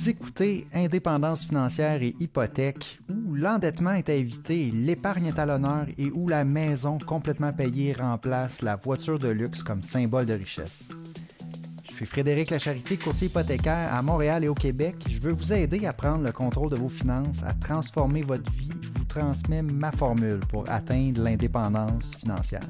Vous écoutez Indépendance financière et hypothèque, où l'endettement est à éviter, l'épargne est à l'honneur et où la maison complètement payée remplace la voiture de luxe comme symbole de richesse. Je suis Frédéric Lacharité, courtier hypothécaire à Montréal et au Québec. Je veux vous aider à prendre le contrôle de vos finances, à transformer votre vie. Je vous transmets ma formule pour atteindre l'indépendance financière.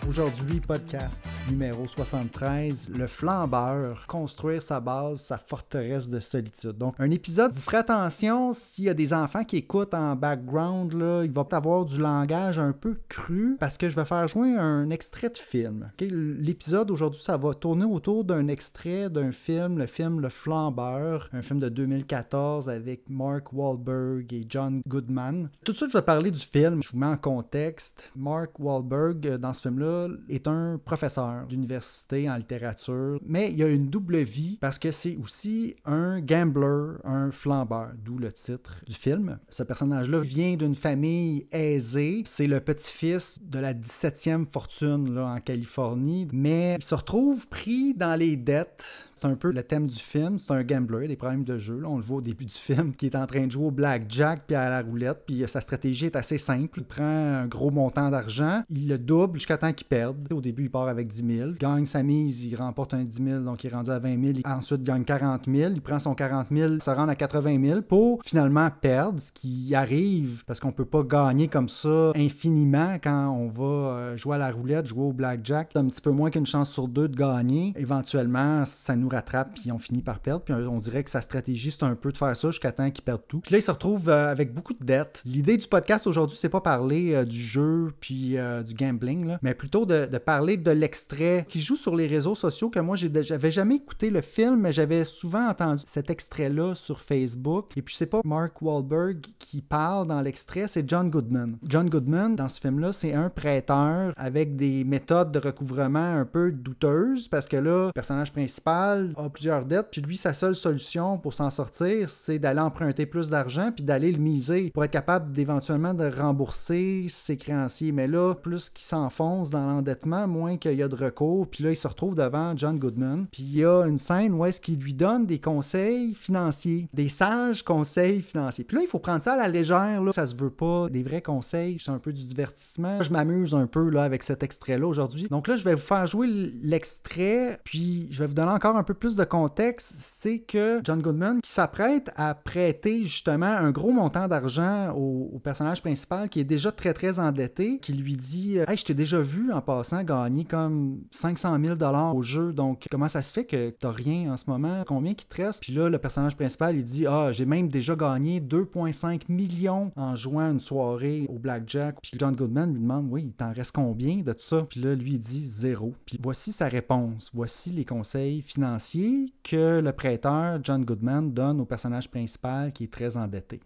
Aujourd'hui, podcast numéro 73, le flambeur, construire sa base, sa forteresse de solitude. Donc, un épisode, vous ferez attention s'il y a des enfants qui écoutent en background, là, il va peut-être avoir du langage un peu cru parce que je vais faire jouer un extrait de film. Okay? L'épisode aujourd'hui, ça va tourner autour d'un extrait d'un film, le film Le Flambeur, un film de 2014 avec Mark Wahlberg et John Goodman. Tout de suite, je vais parler du film. Je vous mets en contexte. Mark Wahlberg, dans ce film-là, est un professeur d'université en littérature, mais il a une double vie parce que c'est aussi un gambler, un flambeur, d'où le titre du film. Ce personnage-là vient d'une famille aisée, c'est le petit-fils de la 17e fortune là, en Californie, mais il se retrouve pris dans les dettes. C'est un peu le thème du film, c'est un gambler, des problèmes de jeu. Là, on le voit au début du film, qui est en train de jouer au blackjack puis à la roulette, puis sa stratégie est assez simple. Il prend un gros montant d'argent, il le double jusqu'à temps qu'il perde. Au début, il part avec 10 000. Il gagne sa mise, il remporte un 10 000, donc il est rendu à 20 000. Ensuite, il gagne 40 000. Il prend son 40 000, se rend à 80 000 pour finalement perdre, ce qui arrive parce qu'on peut pas gagner comme ça infiniment quand on va jouer à la roulette, jouer au blackjack. C'est un petit peu moins qu'une chance sur deux de gagner. Éventuellement, ça nous rattrape puis on finit par perdre. Puis on dirait que sa stratégie, c'est un peu de faire ça jusqu'à temps qu'il perde tout. Puis là, il se retrouve avec beaucoup de dettes. L'idée du podcast aujourd'hui, c'est pas parler du jeu puis du gambling, là, mais plutôt de parler de l'extrait qui joue sur les réseaux sociaux que moi, j'avais jamais écouté le film, mais j'avais souvent entendu cet extrait-là sur Facebook. Et puis, c'est pas Mark Wahlberg qui parle dans l'extrait, c'est John Goodman. John Goodman, dans ce film-là, c'est un prêteur avec des méthodes de recouvrement un peu douteuses parce que là, le personnage principal a plusieurs dettes, puis lui, sa seule solution pour s'en sortir, c'est d'aller emprunter plus d'argent puis d'aller le miser pour être capable d'éventuellement de rembourser ses créanciers. Mais là, plus qu'il s'enfonce dans l'endettement, moins qu'il y a de recours. Puis là, il se retrouve devant John Goodman. Puis il y a une scène où est-ce qu'il lui donne des conseils financiers, des sages conseils financiers. Puis là, il faut prendre ça à la légère. Là. Ça se veut pas des vrais conseils, c'est un peu du divertissement. Je m'amuse un peu là, avec cet extrait-là aujourd'hui. Donc là, je vais vous faire jouer l'extrait, puis je vais vous donner encore un peu plus de contexte. C'est que John Goodman qui s'apprête à prêter justement un gros montant d'argent au personnage principal qui est déjà très très endetté, qui lui dit « Hey, je t'ai déjà vu en passant gagner comme 500 000 $ au jeu, donc comment ça se fait que t'as rien en ce moment? Combien qu'il te reste? » Puis là, le personnage principal, il dit « Ah, j'ai même déjà gagné 2,5 millions en jouant une soirée au blackjack. » Puis John Goodman lui demande « Oui, il t'en reste combien de tout ça? » Puis là, lui, il dit « Zéro. » Puis voici sa réponse. Voici les conseils financiers que le prêteur John Goodman donne au personnage principal qui est très endetté.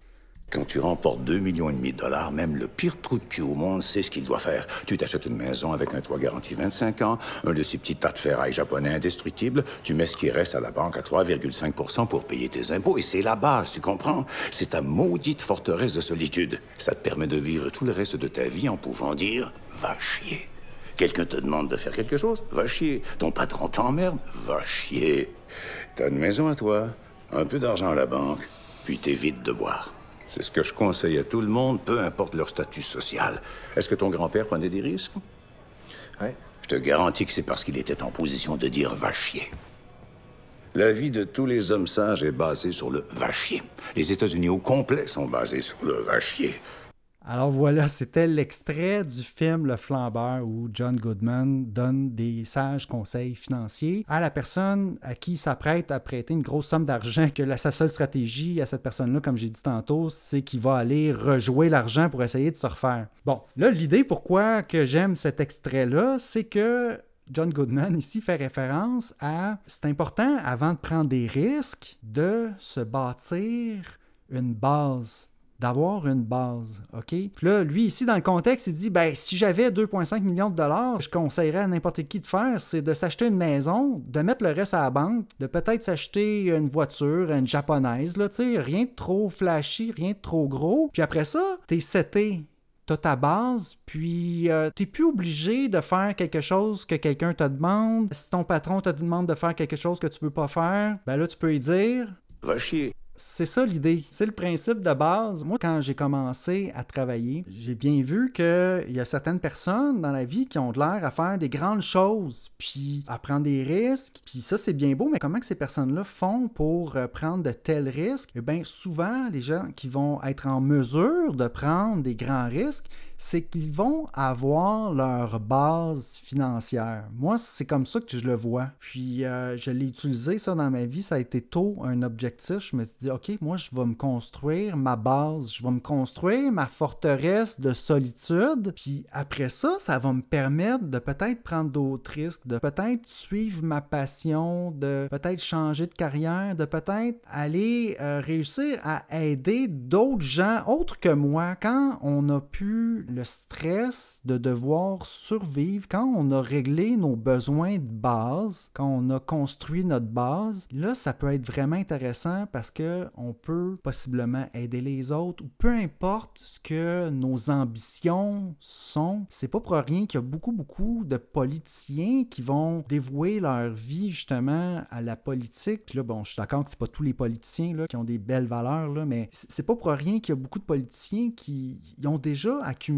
Quand tu remportes 2,5 millions de $, même le pire trou de cul au monde sait ce qu'il doit faire. Tu t'achètes une maison avec un toit garanti 25 ans, un de ces petits tas de ferraille japonais indestructibles, tu mets ce qui reste à la banque à 3,5% pour payer tes impôts, et c'est la base, tu comprends? C'est ta maudite forteresse de solitude. Ça te permet de vivre tout le reste de ta vie en pouvant dire « va chier ». Quelqu'un te demande de faire quelque chose? Va chier. Ton patron t'emmerde? Va chier. T'as une maison à toi, un peu d'argent à la banque, puis t'évites de boire. C'est ce que je conseille à tout le monde, peu importe leur statut social. Est-ce que ton grand-père prenait des risques? Oui. Je te garantis que c'est parce qu'il était en position de dire « va chier ». La vie de tous les hommes sages est basée sur le « va chier ». Les États-Unis au complet sont basés sur le « va chier ». Alors voilà, c'était l'extrait du film Le Flambeur où John Goodman donne des sages conseils financiers à la personne à qui il s'apprête à prêter une grosse somme d'argent, que sa seule stratégie à cette personne-là, comme j'ai dit tantôt, c'est qu'il va aller rejouer l'argent pour essayer de se refaire. Bon, là, l'idée pourquoi que j'aime cet extrait-là, c'est que John Goodman ici fait référence à « c'est important, avant de prendre des risques, de se bâtir une base ». D'avoir une base, OK? Puis là, lui, ici, dans le contexte, il dit, ben, si j'avais 2,5 millions de $, je conseillerais à n'importe qui de faire, c'est de s'acheter une maison, de mettre le reste à la banque, de peut-être s'acheter une voiture, une japonaise, là, tu sais, rien de trop flashy, rien de trop gros. Puis après ça, t'es seté. t'as ta base, puis t'es plus obligé de faire quelque chose que quelqu'un te demande. Si ton patron te demande de faire quelque chose que tu veux pas faire, ben là, tu peux lui dire... Va chier. C'est ça l'idée. C'est le principe de base. Moi, quand j'ai commencé à travailler, j'ai bien vu qu'il y a certaines personnes dans la vie qui ont de l'air à faire des grandes choses, puis à prendre des risques. Puis ça, c'est bien beau, mais comment que ces personnes-là font pour prendre de tels risques? Eh bien, souvent, les gens qui vont être en mesure de prendre des grands risques, c'est qu'ils vont avoir leur base financière. Moi, c'est comme ça que je le vois. Puis, je l'ai utilisé, ça, dans ma vie. Ça a été tôt un objectif. Je me suis dit, OK, moi, je vais me construire ma base. Je vais me construire ma forteresse de solitude. Puis, après ça, ça va me permettre de peut-être prendre d'autres risques, de peut-être suivre ma passion, de peut-être changer de carrière, de peut-être aller réussir à aider d'autres gens autres que moi. Quand on a pu le stress de devoir survivre, quand on a réglé nos besoins de base, quand on a construit notre base, là, ça peut être vraiment intéressant parce qu'on peut possiblement aider les autres ou peu importe ce que nos ambitions sont. C'est pas pour rien qu'il y a beaucoup de politiciens qui vont dévouer leur vie justement à la politique. Puis là, bon, je suis d'accord que c'est pas tous les politiciens là, qui ont des belles valeurs, là, mais c'est pas pour rien qu'il y a beaucoup de politiciens qui ont déjà accumulé,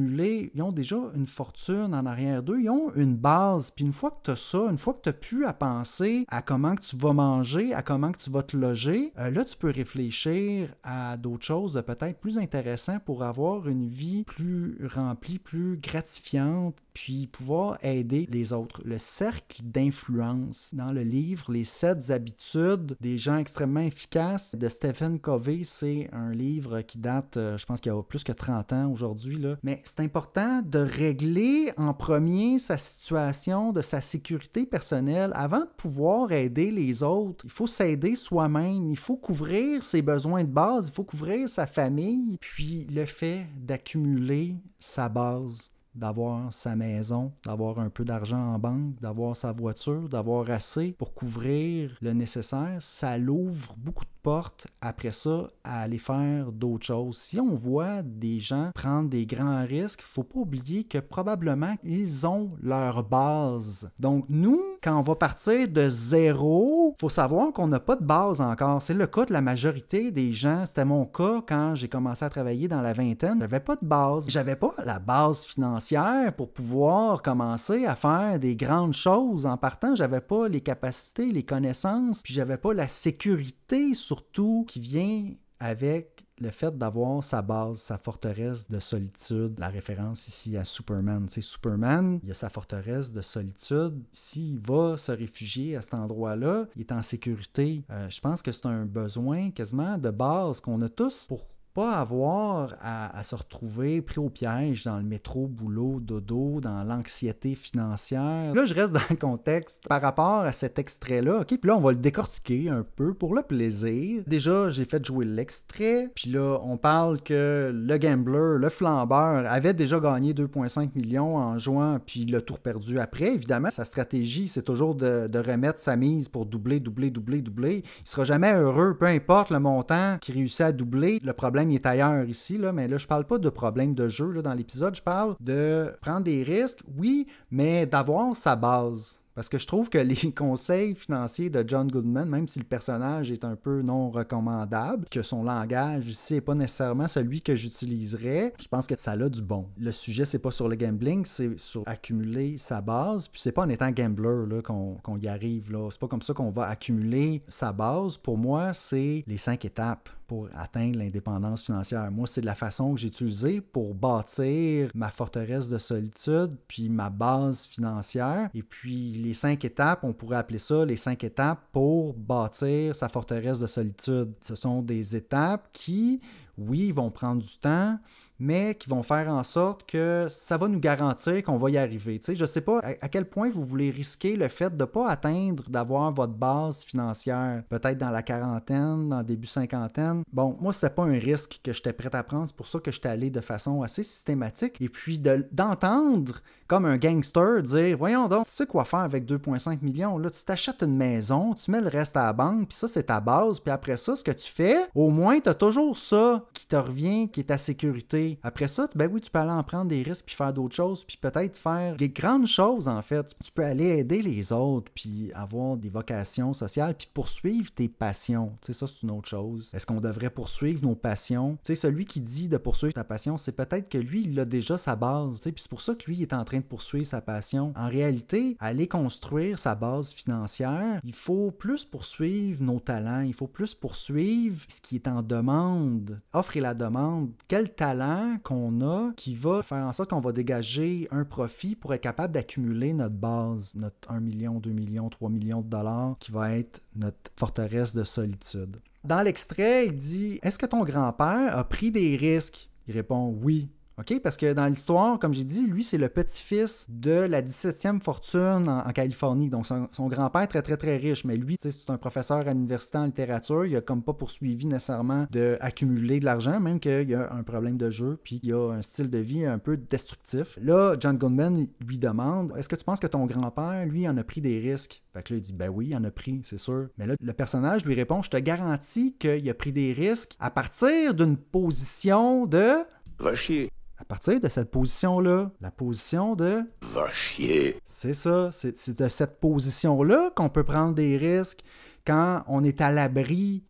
ils ont déjà une fortune en arrière d'eux, ils ont une base, puis une fois que tu as ça, une fois que tu n'as plus à penser à comment que tu vas manger, à comment que tu vas te loger, là tu peux réfléchir à d'autres choses peut-être plus intéressantes pour avoir une vie plus remplie, plus gratifiante, puis pouvoir aider les autres. Le cercle d'influence. Dans le livre Les 7 habitudes des gens extrêmement efficaces de Stephen Covey, c'est un livre qui date, je pense qu'il y a plus que 30 ans aujourd'hui, là. Mais c'est important de régler en premier sa situation de sa sécurité personnelle avant de pouvoir aider les autres. Il faut s'aider soi-même, il faut couvrir ses besoins de base, il faut couvrir sa famille, puis le fait d'accumuler sa base, d'avoir sa maison, d'avoir un peu d'argent en banque, d'avoir sa voiture, d'avoir assez pour couvrir le nécessaire, ça l'ouvre beaucoup de portes après ça à aller faire d'autres choses. Si on voit des gens prendre des grands risques, il ne faut pas oublier que probablement ils ont leur base. Donc nous, quand on va partir de zéro, il faut savoir qu'on n'a pas de base encore. C'est le cas de la majorité des gens. C'était mon cas quand j'ai commencé à travailler dans la vingtaine. J'avais pas de base. J'avais pas la base financière pour pouvoir commencer à faire des grandes choses. En partant, j'avais pas les capacités, les connaissances, puis j'avais pas la sécurité surtout qui vient avec le fait d'avoir sa base, sa forteresse de solitude. La référence ici à Superman. Tu sais, Superman, il a sa forteresse de solitude. S'il va se réfugier à cet endroit-là, il est en sécurité. Je pense que c'est un besoin quasiment de base qu'on a tous pour pas avoir à se retrouver pris au piège dans le métro, boulot, dodo, dans l'anxiété financière. Là, je reste dans le contexte par rapport à cet extrait-là. OK, puis là, on va le décortiquer un peu pour le plaisir. Déjà, j'ai fait jouer l'extrait. Puis là, on parle que le gambler, le flambeur, avait déjà gagné 2,5 millions en jouant, puis le tour perdu après. Évidemment, sa stratégie, c'est toujours de remettre sa mise pour doubler. Il sera jamais heureux, peu importe le montant qu'il réussit à doubler. Le problème, il est ailleurs ici, là, mais là, je parle pas de problème de jeu là, dans l'épisode, je parle de prendre des risques, oui, mais d'avoir sa base. Parce que je trouve que les conseils financiers de John Goodman, même si le personnage est un peu non recommandable, que son langage ici n'est pas nécessairement celui que j'utiliserais, je pense que ça a du bon. Le sujet, c'est pas sur le gambling, c'est sur accumuler sa base. Puis c'est pas en étant gambler là, qu'on y arrive. Là. C'est pas comme ça qu'on va accumuler sa base. Pour moi, c'est les 5 étapes pour atteindre l'indépendance financière. Moi, c'est de la façon que j'ai utilisée pour bâtir ma forteresse de solitude, puis ma base financière. Et puis, les 5 étapes, on pourrait appeler ça les 5 étapes pour bâtir sa forteresse de solitude. Ce sont des étapes qui, oui, vont prendre du temps, mais qui vont faire en sorte que ça va nous garantir qu'on va y arriver. Tu sais, je ne sais pas à quel point vous voulez risquer le fait de ne pas atteindre, d'avoir votre base financière, peut-être dans la quarantaine, dans le début cinquantaine. Bon, moi, ce n'était pas un risque que j'étais prêt à prendre, c'est pour ça que j'étais allé de façon assez systématique. Et puis d'entendre comme un gangster dire « Voyons donc, tu sais quoi faire avec 2,5 millions? Là, tu t'achètes une maison, tu mets le reste à la banque, puis ça, c'est ta base. Puis après ça, ce que tu fais, au moins, tu as toujours ça qui te revient, qui est ta sécurité. Après ça, ben oui, tu peux aller en prendre des risques puis faire d'autres choses, puis peut-être faire des grandes choses, en fait. Tu peux aller aider les autres, puis avoir des vocations sociales, puis poursuivre tes passions. Tu sais, ça, c'est une autre chose. Est-ce qu'on devrait poursuivre nos passions? Tu sais, celui qui dit de poursuivre ta passion, c'est peut-être que lui, il a déjà sa base, tu sais, puis c'est pour ça que lui, il est en train de poursuivre sa passion. En réalité, aller construire sa base financière, il faut plus poursuivre nos talents, il faut plus poursuivre ce qui est en demande, offre et la demande. Quel talent qu'on a qui va faire en sorte qu'on va dégager un profit pour être capable d'accumuler notre base, notre 1 million, 2 millions, 3 millions de dollars, qui va être notre forteresse de solitude. Dans l'extrait, il dit « Est-ce que ton grand-père a pris des risques? » Il répond « Oui. » OK? Parce que dans l'histoire, comme j'ai dit, lui, c'est le petit-fils de la 17e fortune en Californie. Donc, son grand-père est très, très, très riche. Mais lui, c'est un professeur à l'université en littérature. Il a comme pas poursuivi nécessairement d'accumuler de l'argent, même qu'il y a un problème de jeu, puis il y a un style de vie un peu destructif. Là, John Goodman lui demande, est-ce que tu penses que ton grand-père, lui, en a pris des risques? Fait que là, il dit, ben oui, il en a pris, c'est sûr. Mais là, le personnage lui répond, je te garantis qu'il a pris des risques à partir d'une position de... Va chier. À partir de cette position-là, la position de... Va chier. C'est ça, c'est de cette position-là qu'on peut prendre des risques quand on est à l'abri,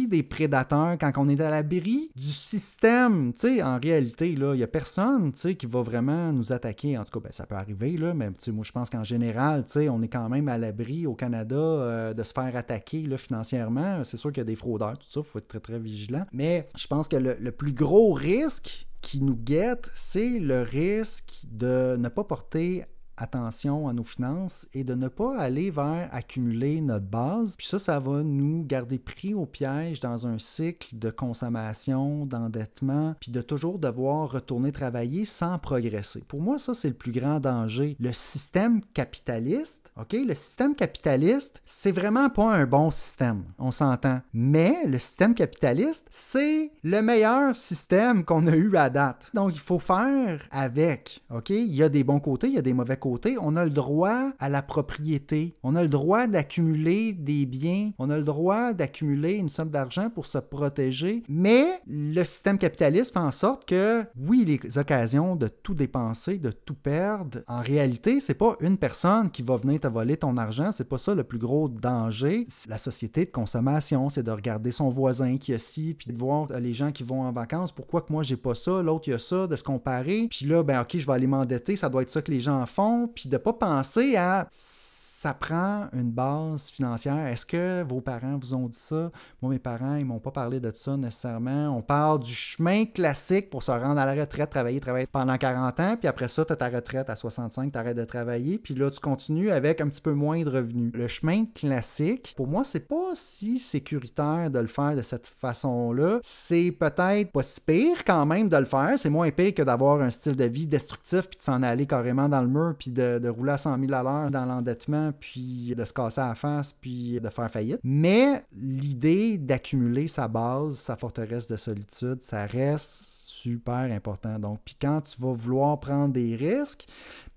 des prédateurs, quand on est à l'abri du système. Tu sais, en réalité, là, il n'y a personne, tu sais, qui va vraiment nous attaquer. En tout cas, ben, ça peut arriver, là, mais tu sais, moi, je pense qu'en général, tu sais, on est quand même à l'abri au Canada de se faire attaquer là, financièrement. C'est sûr qu'il y a des fraudeurs, tout ça, il faut être très, très vigilant. Mais je pense que le plus gros risque qui nous guette, c'est le risque de ne pas porter attention à nos finances et de ne pas aller vers accumuler notre base. Puis ça va nous garder pris au piège dans un cycle de consommation, d'endettement, puis de toujours devoir retourner travailler sans progresser. Pour moi, ça, c'est le plus grand danger. Le système capitaliste, OK? Le système capitaliste, c'est vraiment pas un bon système, on s'entend. Mais le système capitaliste, c'est le meilleur système qu'on a eu à date. Donc, il faut faire avec, OK? Il y a des bons côtés, il y a des mauvais côté, on a le droit à la propriété, on a le droit d'accumuler des biens, on a le droit d'accumuler une somme d'argent pour se protéger, mais le système capitaliste fait en sorte que, oui, les occasions de tout dépenser, de tout perdre, en réalité, c'est pas une personne qui va venir te voler ton argent, c'est pas ça le plus gros danger. La société de consommation, c'est de regarder son voisin qui a ci, puis de voir les gens qui vont en vacances, pourquoi que moi j'ai pas ça, l'autre il a ça, de se comparer, puis là, ben ok, je vais aller m'endetter, ça doit être ça que les gens font, puis de ne pas penser à ça prend une base financière. Est-ce que vos parents vous ont dit ça? Moi, mes parents, ils m'ont pas parlé de ça nécessairement. On parle du chemin classique pour se rendre à la retraite, travailler pendant 40 ans, puis après ça, tu as ta retraite à 65, tu arrêtes de travailler, puis là, tu continues avec un petit peu moins de revenus. Le chemin classique, pour moi, c'est pas si sécuritaire de le faire de cette façon-là. C'est peut-être pas si pire quand même de le faire. C'est moins pire que d'avoir un style de vie destructif, puis de s'en aller carrément dans le mur, puis de rouler à 100 000 à l'heure dans l'endettement, puis de se casser la face, puis de faire faillite. Mais l'idée d'accumuler sa base, sa forteresse de solitude, ça reste super important. Donc, puis quand tu vas vouloir prendre des risques,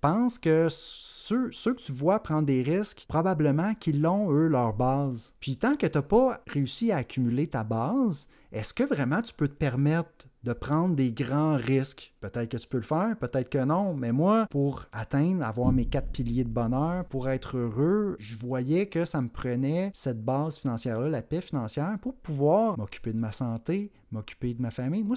pense que ceux que tu vois prendre des risques, probablement qu'ils l'ont, eux, leur base. Puis tant que tu n'as pas réussi à accumuler ta base, est-ce que vraiment tu peux te permettre de prendre des grands risques? Peut-être que tu peux le faire, peut-être que non, mais moi, pour avoir mes 4 piliers de bonheur, pour être heureux, je voyais que ça me prenait cette base financière-là, la paix financière, pour pouvoir m'occuper de ma santé, m'occuper de ma famille. Moi,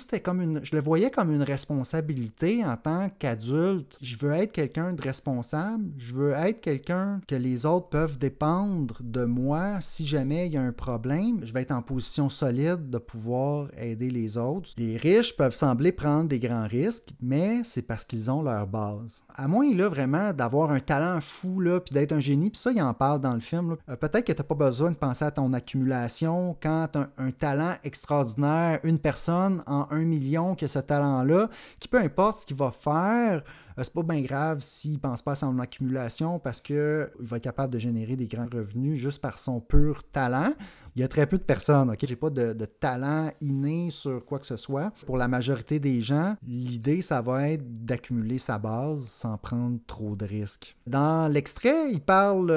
je le voyais comme une responsabilité en tant qu'adulte. Je veux être quelqu'un de responsable, je veux être quelqu'un que les autres peuvent dépendre de moi si jamais il y a un problème. Je vais être en position solide de pouvoir aider les autres. Les riches peuvent sembler prendre des grands risques, mais c'est parce qu'ils ont leur base. À moins là vraiment d'avoir un talent fou là, puis d'être un génie, puis ça, il en parle dans le film. Peut-être que tu n'as pas besoin de penser à ton accumulation quand tu as un talent extraordinaire, une personne en 1 million qui a ce talent-là, qui peu importe ce qu'il va faire, c'est pas bien grave s'il ne pense pas à son accumulation parce qu'il va être capable de générer des grands revenus juste par son pur talent. Il Il y a très peu de personnes, OK? J'ai pas de talent inné sur quoi que ce soit. Pour la majorité des gens, l'idée, ça va être d'accumuler sa base sans prendre trop de risques. Dans l'extrait, il parle,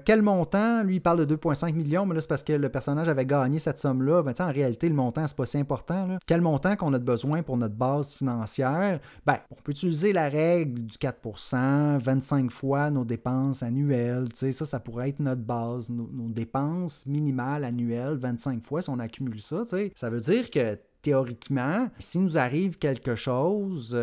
quel montant? Lui, il parle de 2,5 millions, mais là, c'est parce que le personnage avait gagné cette somme-là. Ben, en réalité, le montant, c'est pas si important, là. Quel montant qu'on a besoin pour notre base financière? Ben, on peut utiliser la règle du 4%, 25 fois nos dépenses annuelles. Ça pourrait être notre base, nos dépenses minimales annuelles, 25 fois, si on accumule ça. Ça veut dire que théoriquement, s'il nous arrive quelque chose,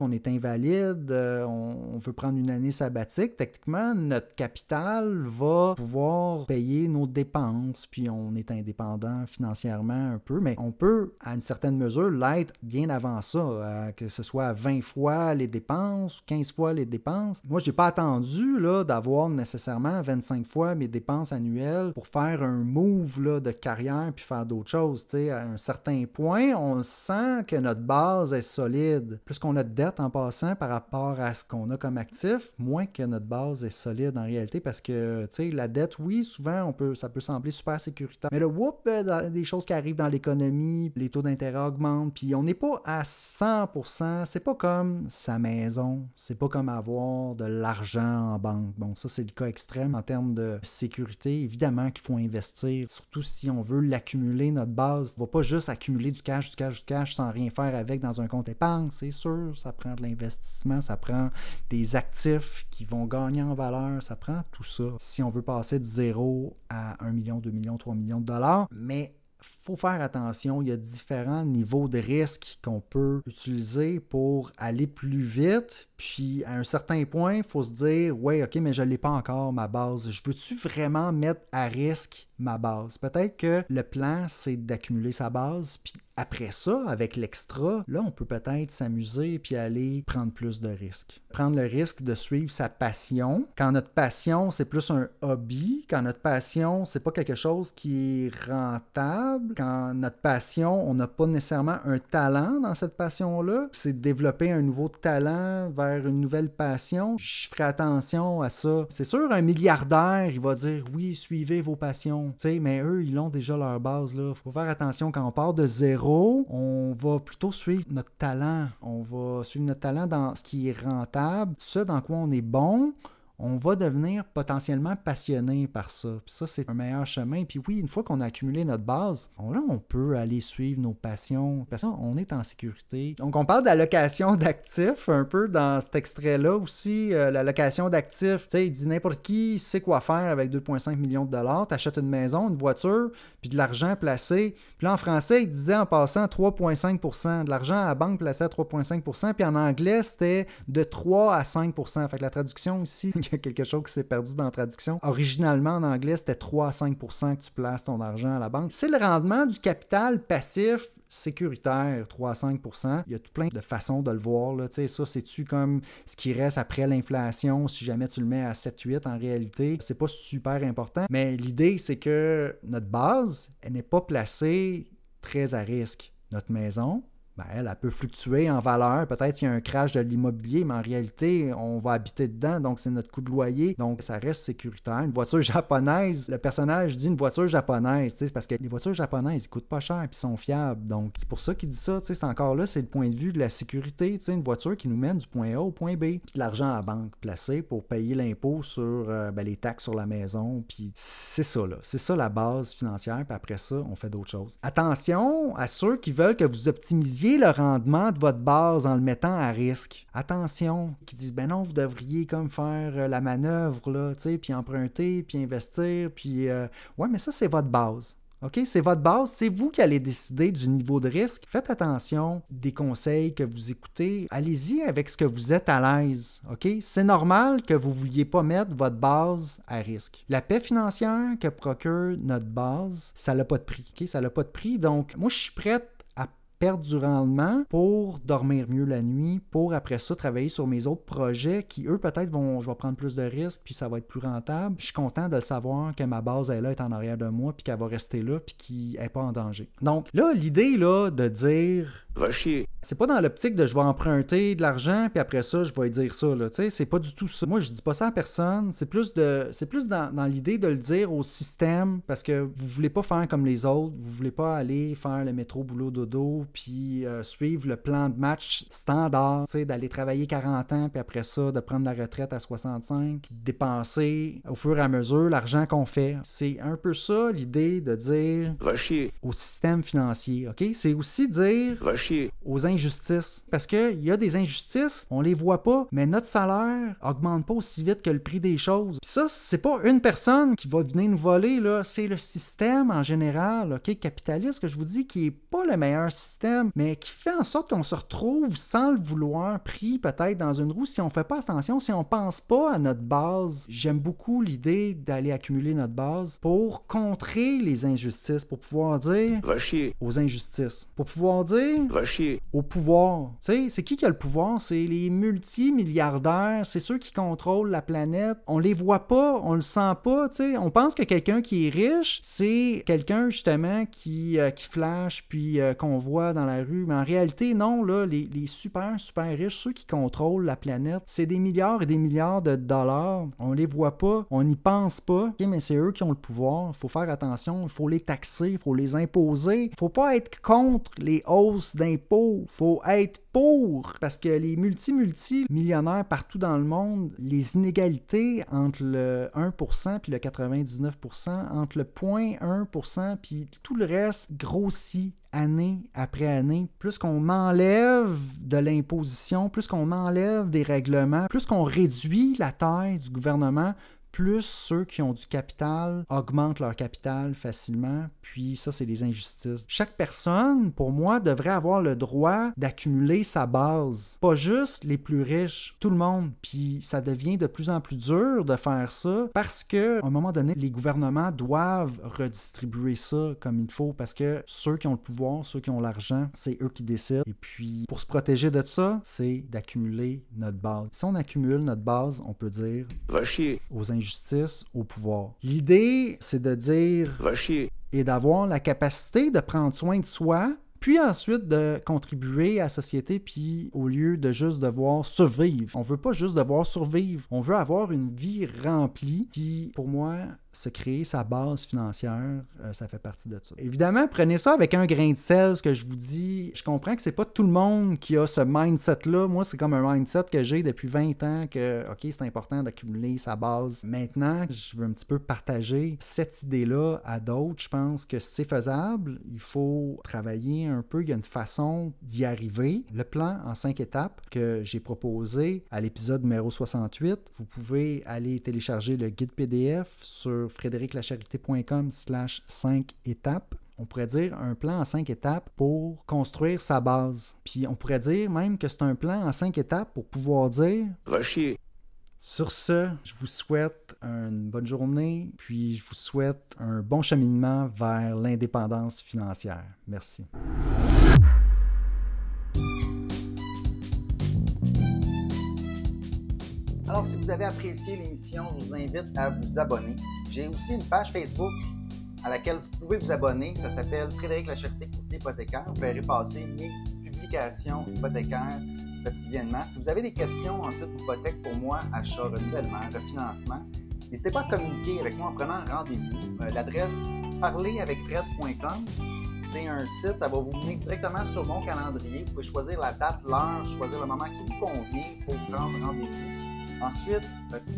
on est invalide, on veut prendre une année sabbatique, techniquement, notre capital va pouvoir payer nos dépenses, puis on est indépendant financièrement un peu, mais on peut, à une certaine mesure, l'être bien avant ça, que ce soit 20 fois les dépenses, 15 fois les dépenses. Moi, je n'ai pas attendu là, d'avoir nécessairement 25 fois mes dépenses annuelles pour faire un move là, de carrière puis faire d'autres choses. À un certain point, on sent que notre base est solide. Plus qu'on a de dette en passant par rapport à ce qu'on a comme actif, moins que notre base est solide en réalité parce que la dette, oui, souvent, ça peut sembler super sécuritaire. Mais là, des choses qui arrivent dans l'économie, les taux d'intérêt augmentent, puis on n'est pas à 100%. C'est pas comme sa maison. C'est pas comme avoir de l'argent en banque. Bon, ça, c'est le cas extrême en termes de sécurité. Évidemment qu'il faut investir, surtout si on veut l'accumuler, notre base. On va pas juste accumuler du cash sans rien faire avec dans un compte épargne, c'est sûr. Ça prend de l'investissement, ça prend des actifs qui vont gagner en valeur, ça prend tout ça. Si on veut passer de 0 à 1 million, 2 millions, 3 millions de dollars, mais il faut faire attention, il y a différents niveaux de risque qu'on peut utiliser pour aller plus vite. Puis, à un certain point, il faut se dire, ouais, OK, mais je ne l'ai pas encore, ma base. Je veux-tu vraiment mettre à risque ma base? Peut-être que le plan, c'est d'accumuler sa base, puis après ça, avec l'extra, là, on peut peut-être s'amuser puis aller prendre plus de risques. Prendre le risque de suivre sa passion. Quand notre passion, c'est plus un hobby, quand notre passion, c'est pas quelque chose qui est rentable, quand notre passion, on n'a pas nécessairement un talent dans cette passion-là, c'est développer un nouveau talent vers une nouvelle passion, je ferai attention à ça. C'est sûr, un milliardaire, il va dire, oui, suivez vos passions, mais eux, ils ont déjà leur base, là. Faut faire attention quand on part de zéro, on va plutôt suivre notre talent. On va suivre notre talent dans ce qui est rentable, ce dans quoi on est bon. On va devenir potentiellement passionné par ça. Puis ça, c'est un meilleur chemin. Puis oui, une fois qu'on a accumulé notre base, là, on peut aller suivre nos passions. Parce qu'on est en sécurité. Donc, on parle d'allocation d'actifs un peu dans cet extrait-là aussi. L'allocation d'actifs, tu sais, il dit n'importe qui sait quoi faire avec 2,5 millions de dollars. Tu achètes une maison, une voiture, puis de l'argent placé. Puis là, en français, il disait en passant 3,5 %. De l'argent à la banque placé à 3,5 %. Puis en anglais, c'était de 3 à 5 %. Fait que la traduction ici, il y a quelque chose qui s'est perdu dans la traduction. Originalement, en anglais, c'était 3 à 5 % que tu places ton argent à la banque. C'est le rendement du capital passif sécuritaire, 3 à 5 %. Il y a tout plein de façons de le voir. Là. Ça, c'est-tu comme ce qui reste après l'inflation, si jamais tu le mets à 7-8 en réalité? C'est pas super important. Mais l'idée, c'est que notre base, elle n'est pas placée très à risque. Notre maison, elle peut fluctuer en valeur. Peut-être qu'il y a un crash de l'immobilier, mais en réalité, on va habiter dedans, donc c'est notre coût de loyer. Donc, ça reste sécuritaire. Une voiture japonaise, le personnage dit une voiture japonaise, c'est parce que les voitures japonaises, ils coûtent pas cher et ils sont fiables. Donc, c'est pour ça qu'il dit ça. C'est encore là, c'est le point de vue de la sécurité. Une voiture qui nous mène du point A au point B. Puis de l'argent à la banque placé pour payer l'impôt sur les taxes sur la maison. Puis c'est ça, là. C'est ça la base financière. Puis après ça, on fait d'autres choses. Attention à ceux qui veulent que vous optimisiez le rendement de votre base en le mettant à risque. Attention, qui disent, non, vous devriez comme faire la manœuvre, là, puis emprunter, puis investir, puis... ouais, mais ça, c'est votre base. OK? C'est votre base. C'est vous qui allez décider du niveau de risque. Faites attention des conseils que vous écoutez. Allez-y avec ce que vous êtes à l'aise. OK? C'est normal que vous ne vouliez pas mettre votre base à risque. La paix financière que procure notre base, ça n'a pas de prix. OK? Ça n'a pas de prix. Donc, moi, je suis prête à perdre du rendement pour dormir mieux la nuit, pour après ça travailler sur mes autres projets qui, eux, peut-être je vais prendre plus de risques puis ça va être plus rentable. Je suis content de le savoir que ma base, elle est en arrière de moi puis qu'elle va rester là puis qu'elle n'est pas en danger. Donc là, l'idée là, de dire... Va chier. C'est pas dans l'optique de je vais emprunter de l'argent puis après ça, je vais dire ça. Là, c'est pas du tout ça. Moi, je dis pas ça à personne. C'est plus dans l'idée de le dire au système parce que vous voulez pas faire comme les autres. Vous voulez pas aller faire le métro boulot dodo puis suivre le plan de match standard, d'aller travailler 40 ans puis après ça, de prendre la retraite à 65, dépenser au fur et à mesure l'argent qu'on fait. C'est un peu ça l'idée de dire va chier au système financier. OK? C'est aussi dire va chier aux injustices. Parce qu'il y a des injustices, on les voit pas, mais notre salaire augmente pas aussi vite que le prix des choses. Puis ça, c'est pas une personne qui va venir nous voler, là, c'est le système en général, OK, capitaliste, que je vous dis, qui est pas le meilleur système, mais qui fait en sorte qu'on se retrouve sans le vouloir, pris peut-être dans une roue si on fait pas attention, si on pense pas à notre base. J'aime beaucoup l'idée d'aller accumuler notre base pour contrer les injustices, pour pouvoir dire va chier aux injustices, pour pouvoir dire va chier au pouvoir. Tu sais, c'est qui a le pouvoir? C'est les multimilliardaires, c'est ceux qui contrôlent la planète. On les voit pas, on le sent pas, tu sais. On pense que quelqu'un qui est riche, c'est quelqu'un justement qui flash puis qu'on voit dans la rue. Mais en réalité, non, là, les super riches, ceux qui contrôlent la planète, c'est des milliards et des milliards de dollars. On les voit pas, on n'y pense pas. Okay, mais c'est eux qui ont le pouvoir. Il faut faire attention, il faut les taxer, il faut les imposer. Il faut pas être contre les hausses d'impôts. Faut être pour, parce que les multimillionnaires partout dans le monde, les inégalités entre le 1% puis le 99%, entre le 0,1% puis tout le reste grossit année après année. Plus qu'on m'enlève de l'imposition, plus qu'on m'enlève des règlements, plus qu'on réduit la taille du gouvernement, plus ceux qui ont du capital augmentent leur capital facilement, puis ça, c'est des injustices. Chaque personne, pour moi, devrait avoir le droit d'accumuler sa base. Pas juste les plus riches, tout le monde. Puis ça devient de plus en plus dur de faire ça parce qu'à un moment donné, les gouvernements doivent redistribuer ça comme il faut parce que ceux qui ont le pouvoir, ceux qui ont l'argent, c'est eux qui décident. Et puis, pour se protéger de ça, c'est d'accumuler notre base. Si on accumule notre base, on peut dire va chier aux injustices, au pouvoir. L'idée, c'est de dire va chier et d'avoir la capacité de prendre soin de soi, puis ensuite de contribuer à la société, puis au lieu de juste devoir survivre. On veut pas juste devoir survivre, on veut avoir une vie remplie, puis pour moi, se créer sa base financière, ça fait partie de ça. Évidemment, prenez ça avec un grain de sel, ce que je vous dis. Je comprends que c'est pas tout le monde qui a ce mindset-là. Moi, c'est comme un mindset que j'ai depuis 20 ans que, OK, c'est important d'accumuler sa base. Maintenant, je veux un petit peu partager cette idée-là à d'autres. Je pense que c'est faisable. Il faut travailler un peu. Il y a une façon d'y arriver. Le plan en 5 étapes que j'ai proposé à l'épisode numéro 68, vous pouvez aller télécharger le guide PDF sur frédériclacharité.com/5 étapes. On pourrait dire un plan en 5 étapes pour construire sa base. Puis on pourrait dire même que c'est un plan en 5 étapes pour pouvoir dire va chier. Sur ce, je vous souhaite une bonne journée, puis je vous souhaite un bon cheminement vers l'indépendance financière. Merci. Alors, si vous avez apprécié l'émission, je vous invite à vous abonner. J'ai aussi une page Facebook à laquelle vous pouvez vous abonner. Ça s'appelle Frédéric Lacharité, courtier hypothécaire. Vous verrez passer mes publications hypothécaires quotidiennement. Si vous avez des questions ensuite d'hypothèque pour moi, achat, renouvellement, refinancement, n'hésitez pas à communiquer avec moi en prenant un rendez-vous. L'adresse parleravecfred.com. C'est un site, ça va vous mener directement sur mon calendrier. Vous pouvez choisir la date, l'heure, choisir le moment qui vous convient pour prendre rendez-vous. Ensuite,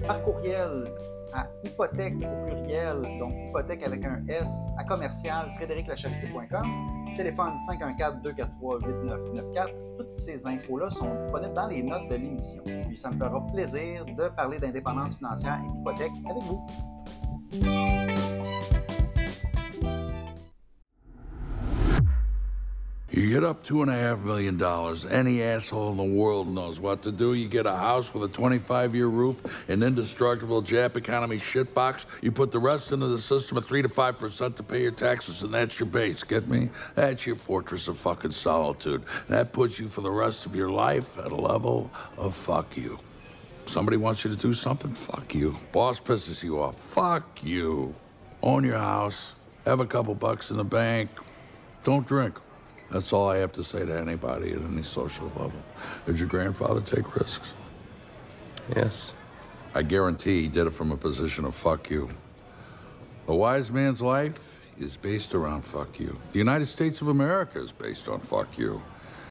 par courriel à hypothèque au pluriel, donc hypothèque avec un S, à commercial frédériclacharité.com, téléphone 514-243-8994. Toutes ces infos-là sont disponibles dans les notes de l'émission. Puis ça me fera plaisir de parler d'indépendance financière et d'hypothèque avec vous. You get up $2.5 million. Any asshole in the world knows what to do. You get a house with a 25-year roof, an indestructible Jap economy shitbox. You put the rest into the system at 3 to 5% to pay your taxes, and that's your base. Get me? That's your fortress of fucking solitude. That puts you for the rest of your life at a level of fuck you. Somebody wants you to do something? Fuck you. Boss pisses you off? Fuck you. Own your house. Have a couple bucks in the bank. Don't drink. That's all I have to say to anybody at any social level. Did your grandfather take risks? Yes. I guarantee he did it from a position of fuck you. A wise man's life is based around fuck you. The United States of America is based on fuck you.